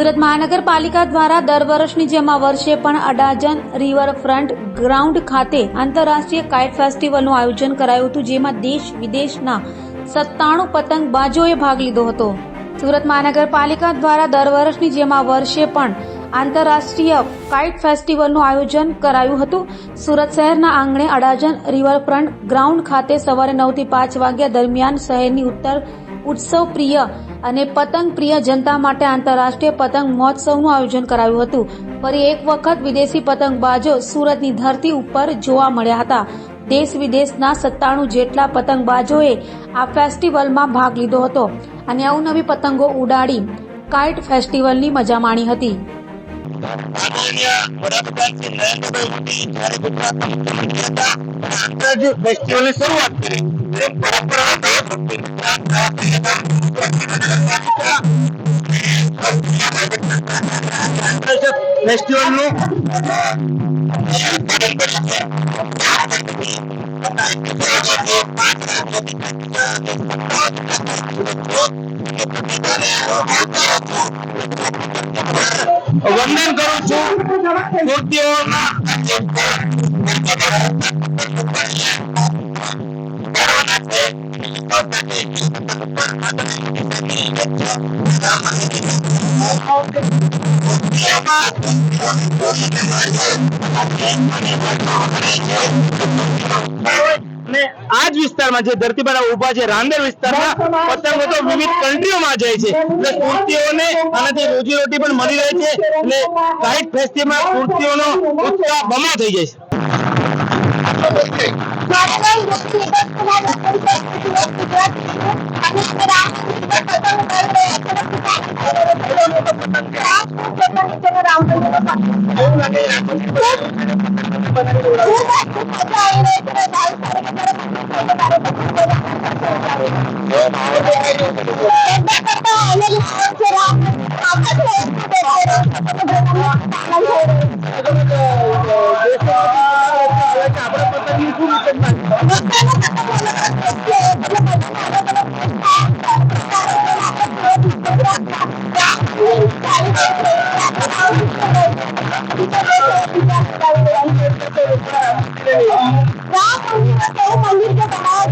સુરત મહાનગરપાલિકા દ્વારા દર વર્ષની જેમ આ વર્ષે પણ અડાજણ રિવરફ્રન્ટ ગ્રાઉન્ડ ખાતે આંતરરાષ્ટ્રીય કાઇટ ફેસ્ટિવલનું આયોજન કરાયું હતું, જેમાં દેશ વિદેશના 97 પતંગબાજોએ ભાગ લીધો હતો। સુરત મહાનગરપાલિકા દ્વારા દર વર્ષની જેમ આ વર્ષે પણ આંતરરાષ્ટ્રીય કાઇટ ફેસ્ટિવલનું આયોજન કરાયું હતું। સુરત શહેરના આંગણે અડાજણ રિવરફ્રન્ટ ગ્રાઉન્ડ ખાતે સવારે 9 થી 5 વાગ્યા દરમિયાન શહેરની ઉત્સવ પ્રિય અને પતંગ પ્રિય જનતા માટે આંતરરાષ્ટ્રીય પતંગ મહોત્સવનું આયોજન કરાયું હતું। ફરી એક વખત વિદેશી પતંગબાજો સુરતની ધરતી ઉપર જોવા મળ્યા હતા। દેશ વિદેશના 97 જેટલા પતંગબાજોએ આ ફેસ્ટિવલમાં ભાગ લીધો હતો અને અવનવી પતંગો ઉડાડી કાઇટ ફેસ્ટિવલની મજા માણી હતી। वंदन करू छू मूर्तिओना आज विस्तार में धरती पर उभा है रांदेर विस्तार में पतंगो तो विविध कंट्रीओ में जाए छे એટલે સુરતીઓને આનાથી રોજી રોટી પણ મળી રહે છે એટલે કાઇટ ફેસ્ટિવલ સુરતીઓનો ઉત્સાહ બમણો થઈ જાય मंदिर के बनाए